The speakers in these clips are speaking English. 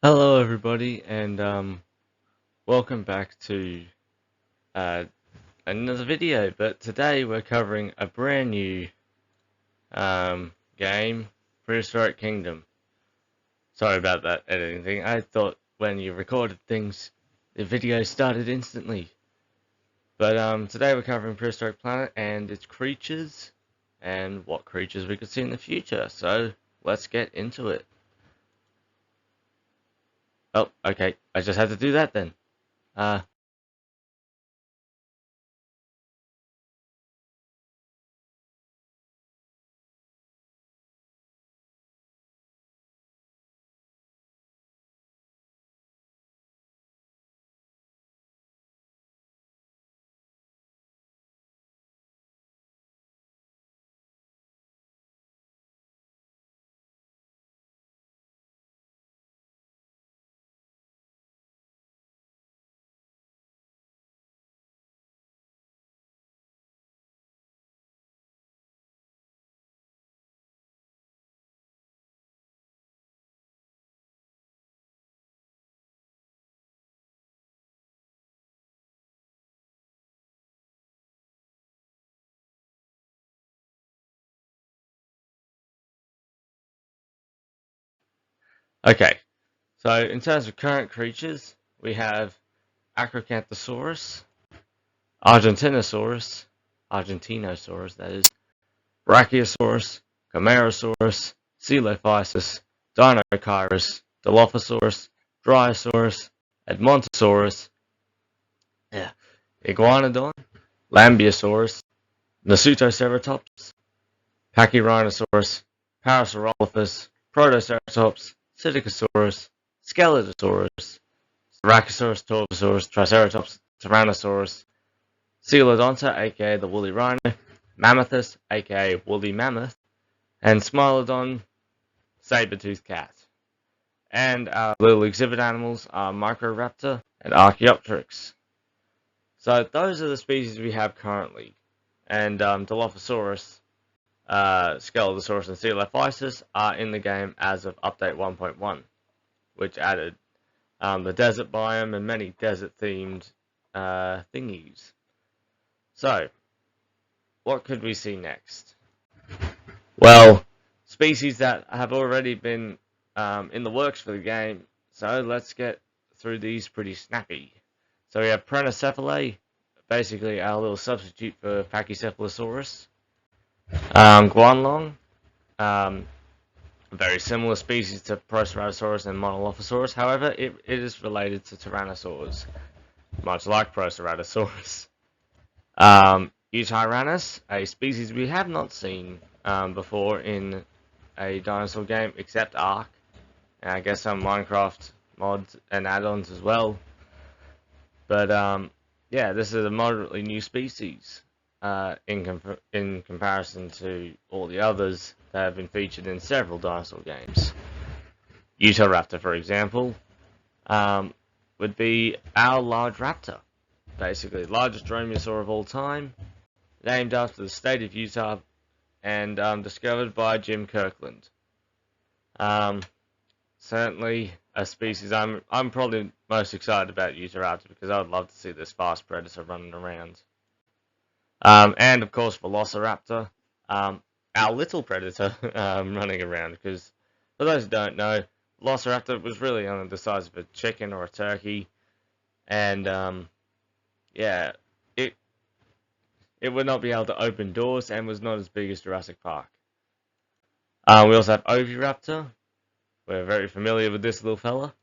Hello, everybody, and welcome back to uh, another video. But today we're covering a brand new game, Prehistoric Kingdom. Sorry about that editing thing. I thought when you recorded things, the video started instantly. But today we're covering Prehistoric Planet and its creatures, and what creatures we could see in the future. So let's get into it. Oh, okay. I just had to do that then. Uh, okay. So, in terms of current creatures, we have Acrocanthosaurus, Argentinosaurus, that is, Brachiosaurus, Chimerosaurus, Coelophysis, Dinochirus, Dilophosaurus, Dryosaurus, Edmontosaurus, yeah, Iguanodon, Lambeosaurus, Nasutoceratops, Pachyrhinosaurus, Parasaurolophus, Protoceratops, Psittacosaurus, Skeletosaurus, Styracosaurus, Torvosaurus, Triceratops, Tyrannosaurus, Coelodonta, aka the Woolly Rhino, Mammothus, aka Woolly Mammoth, and Smilodon, saber-toothed cat. And our little exhibit animals are Microraptor and Archaeopteryx. So those are the species we have currently. And Dilophosaurus, Scelidosaurus, and Coelophysis are in the game as of update 1.1, which added the desert biome and many desert-themed thingies. So, what could we see next? Well, species that have already been in the works for the game, so let's get through these pretty snappy. So we have Prenocephalae, basically our little substitute for Pachycephalosaurus. Guanlong, a very similar species to Proceratosaurus and Monolophosaurus, however, it is related to Tyrannosaurs, much like Proceratosaurus. Eutyrannus, a species we have not seen before in a dinosaur game, except Ark, and I guess some Minecraft mods and add-ons as well. But yeah, this is a moderately new species in comparison to all the others that have been featured in several dinosaur games. Utahraptor, for example, would be our large raptor, basically largest dromaeosaur of all time, named after the state of Utah and discovered by Jim Kirkland. Certainly a species I'm probably most excited about Utahraptor because I would love to see this fast predator running around. And of course Velociraptor, our little predator running around, because for those who don't know, Velociraptor was really only the size of a chicken or a turkey, and yeah, it would not be able to open doors and was not as big as Jurassic Park. We also have Oviraptor. We're very familiar with this little fella.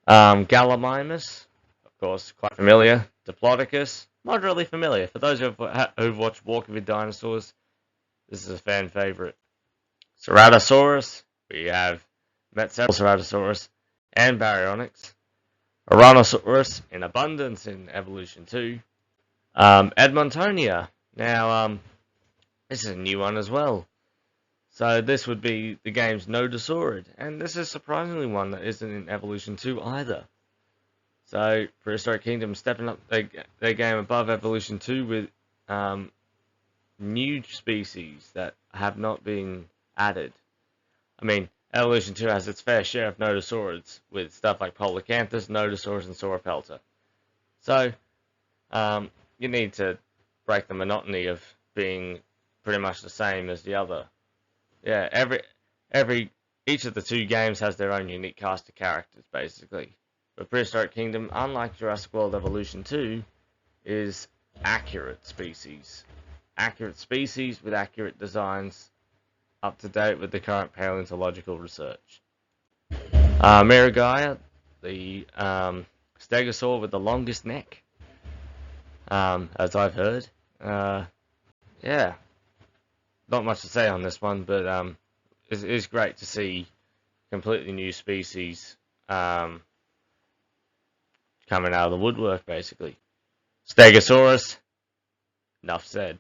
Gallimimus, of course, quite familiar. Diplodocus, moderately familiar. For those who've watched Walking with Dinosaurs, this is a fan favorite. Ceratosaurus, we have Metseroceratosaurus and Baryonyx. Ouranosaurus in abundance in Evolution 2. Edmontonia. Now, this is a new one as well. So this would be the game's Nodosaurid, and this is surprisingly one that isn't in Evolution 2 either. So Prehistoric Kingdom stepping up their game above Evolution 2 with new species that have not been added. I mean, Evolution 2 has its fair share of nodosaurids, with stuff like Polacanthus, Nodosaurus, and Sauropelta. So, you need to break the monotony of being pretty much the same as the other. Yeah, each of the two games has their own unique cast of characters, basically. But Prehistoric Kingdom, unlike Jurassic World Evolution 2, is accurate species. Accurate species with accurate designs, up to date with the current paleontological research. Miragaia, the stegosaur with the longest neck, as I've heard. Yeah, not much to say on this one, but it's great to see completely new species coming out of the woodwork, basically. Stegosaurus, enough said.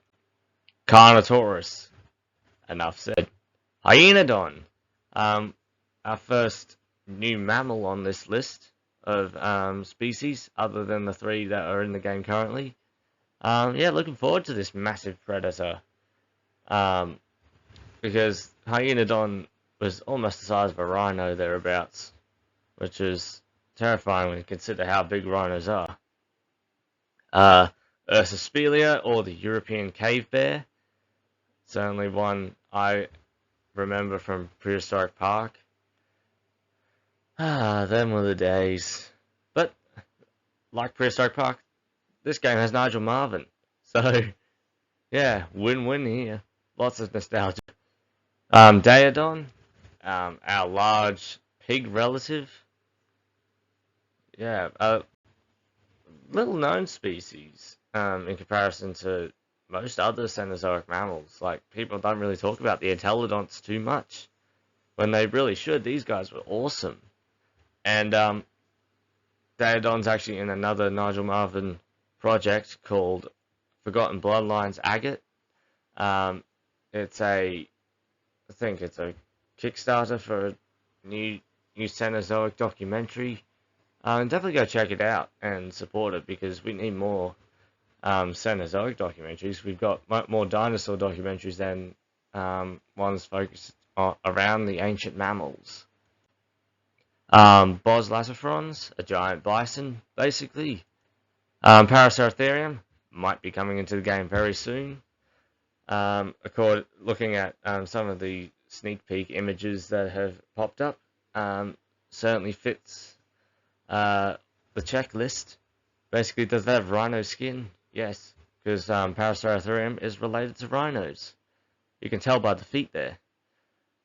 Carnotaurus, enough said. Hyaenodon, our first new mammal on this list of species, other than the three that are in the game currently. Yeah, looking forward to this massive predator. Because Hyaenodon was almost the size of a rhino thereabouts, which is terrifying when you consider how big rhinos are. Ursospelia, or the European cave bear, certainly one I remember from Prehistoric Park. Them were the days. But, like Prehistoric Park, this game has Nigel Marven. So, yeah, win-win here. Lots of nostalgia. Daedon, our large pig relative. Yeah, a little known species in comparison to most other Cenozoic mammals. Like, people don't really talk about the Entelodonts too much, when they really should. These guys were awesome. And Daedon's actually in another Nigel Marven project called Forgotten Bloodlines Agate. I think it's a Kickstarter for a new Cenozoic documentary. Definitely go check it out and support it, because we need more Cenozoic documentaries. We've got more dinosaur documentaries than ones focused around the ancient mammals. Boslasophrons, a giant bison, basically. Paraceratherium might be coming into the game very soon. Looking at some of the sneak peek images that have popped up, certainly fits the checklist. Basically, does that have rhino skin? Yes, because Paraceratherium is related to rhinos. You can tell by the feet there.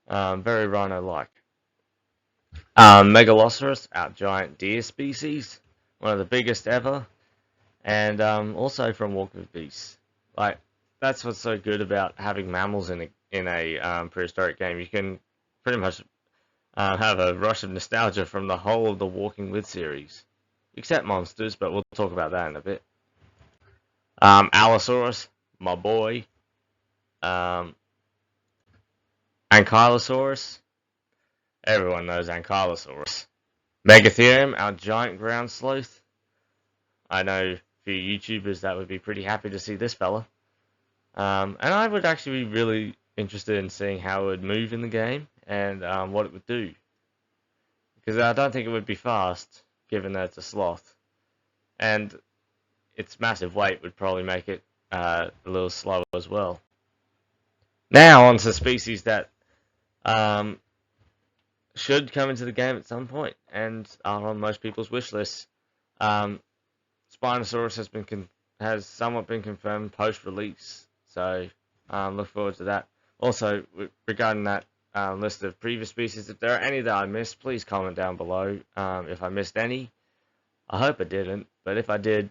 Very rhino-like. Megaloceros, our giant deer species, one of the biggest ever, and also from Walk with Beasts. Like, that's what's so good about having mammals in a prehistoric game. You can pretty much have a rush of nostalgia from the whole of the Walking With series, except monsters, but we'll talk about that in a bit. Allosaurus, my boy. Ankylosaurus. Everyone knows Ankylosaurus. Megatherium, our giant ground sloth. I know for you YouTubers that would be pretty happy to see this fella. And I would actually be really interested in seeing how it would move in the game and what it would do. Because I don't think it would be fast, given that it's a sloth. And its massive weight would probably make it a little slower as well. Now on to species that should come into the game at some point and are on most people's wish lists. Spinosaurus has somewhat been confirmed post-release, so look forward to that. Also, regarding that list of previous species, if there are any that I missed, please comment down below if I missed any. I hope I didn't, but if I did,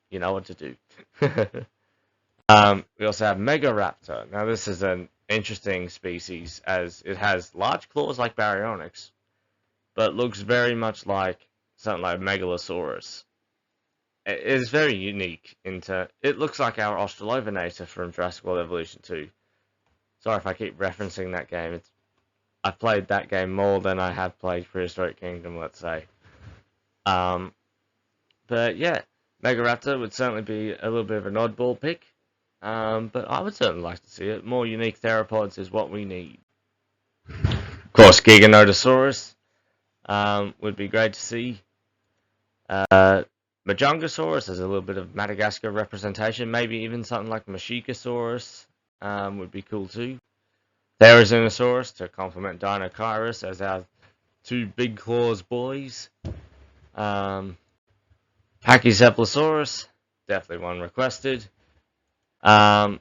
you know what to do. We also have Megaraptor. Now this is an interesting species, as it has large claws like Baryonyx, but looks very much like something like Megalosaurus. It is very unique. It looks like our Australopithecus from Jurassic World Evolution 2. Sorry if I keep referencing that game. I've played that game more than I have played Prehistoric Kingdom, let's say. But yeah, Megaraptor would certainly be a little bit of an oddball pick. But I would certainly like to see it. More unique theropods is what we need. course, Giganotosaurus would be great to see. Majongosaurus has a little bit of Madagascar representation. Maybe even something like Mashikasaurus would be cool too. Therizinosaurus to complement Deinonychirus as our two big claws boys. Pachycephalosaurus, definitely one requested. Now,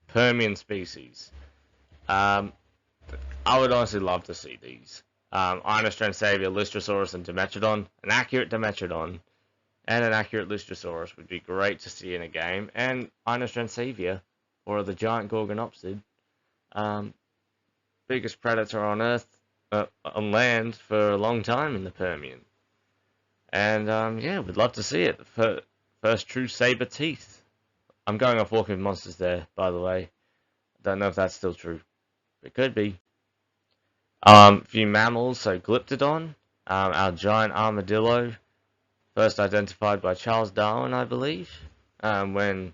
Permian species. I would honestly love to see these. Inostransavia, Lystrosaurus, and Dimetrodon. An accurate Dimetrodon and an accurate Lystrosaurus would be great to see in a game. And Inostransavia, or the giant Gorgonopsid, biggest predator on Earth, on land for a long time in the Permian. And yeah, we'd love to see it. The first true saber teeth. I'm going off Walking Monsters there, by the way. Don't know if that's still true. It could be. A few mammals, so Glyptodon, our giant armadillo, first identified by Charles Darwin, I believe, when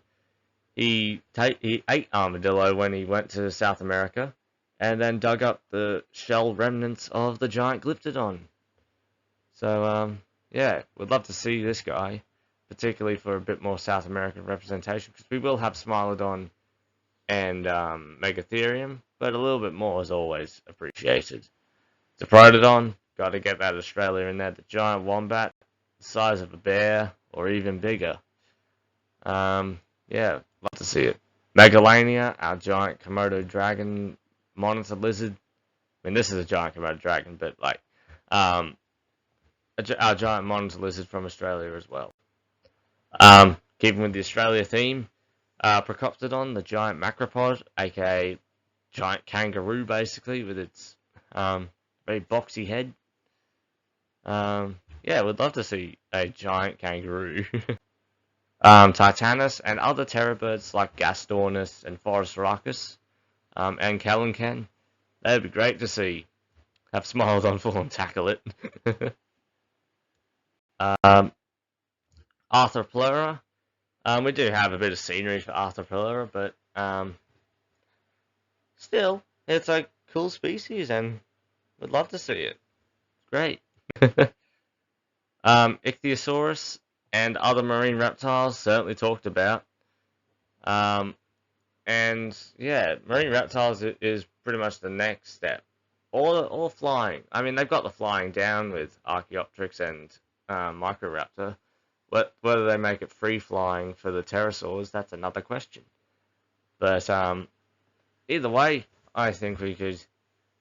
he ate armadillo when he went to South America, and then dug up the shell remnants of the giant Glyptodon. So, yeah, we'd love to see this guy, particularly for a bit more South American representation, because we will have Smilodon and Megatherium, but a little bit more is always appreciated. Diprotodon, got to get that Australia in there. The giant wombat, the size of a bear, or even bigger. Yeah, love to see it. Megalania, our giant Komodo dragon monitor lizard. I mean, this is a giant Komodo dragon, but like, our giant monitor lizard from Australia as well. Keeping with the Australia theme, Procoptodon, the giant macropod, aka giant kangaroo, basically, with its very boxy head. Yeah, we'd love to see a giant kangaroo. Titanus and other terror birds like Gastornis and Forest and Kelenken. That'd be great to see. Have Smilodon full and tackle it. Arthropleura. We do have a bit of scenery for Arthropleura, but still, it's a cool species and we'd love to see it. Great. Ichthyosaurus and other marine reptiles certainly talked about. And yeah, marine reptiles is pretty much the next step. Or flying. I mean, they've got the flying down with Archaeopteryx and Microraptor. Whether they make it free flying for the pterosaurs, that's another question. But either way, I think we could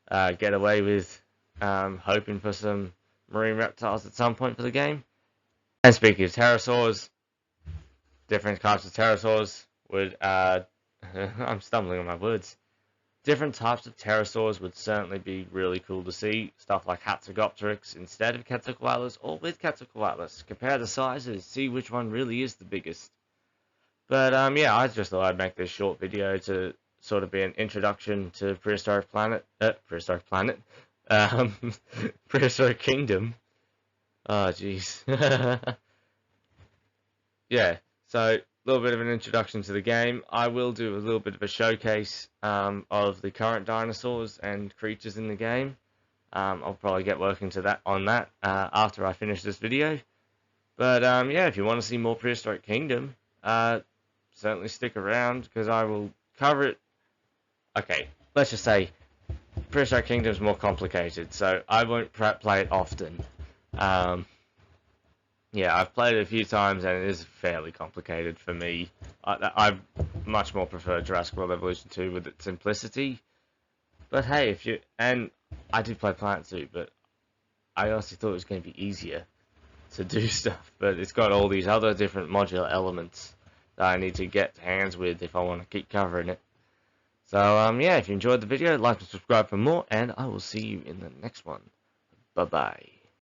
get away with hoping for some marine reptiles at some point for the game. And speaking of pterosaurs, different types of pterosaurs would I'm stumbling on my words. Different types of pterosaurs would certainly be really cool to see. Stuff like Hatzegopteryx instead of Quetzalcoatlus or with Quetzalcoatlus. Compare the sizes, see which one really is the biggest. But yeah, I just thought I'd make this short video to sort of be an introduction to Prehistoric Kingdom. Oh, jeez. Yeah, so a little bit of an introduction to the game. I will do a little bit of a showcase of the current dinosaurs and creatures in the game. I'll probably get working on that after I finish this video. But yeah, if you want to see more Prehistoric Kingdom, certainly stick around because I will cover it. Okay, let's just say Prehistoric Kingdom is more complicated, so I won't play it often. Yeah, I've played it a few times and it is fairly complicated for me. I much more prefer Jurassic World Evolution 2 with its simplicity. But hey, and I did play Planet Zoo, but I honestly thought it was going to be easier to do stuff. But it's got all these other different modular elements that I need to get hands with if I want to keep covering it. So yeah, if you enjoyed the video, like and subscribe for more, and I will see you in the next one. Bye bye.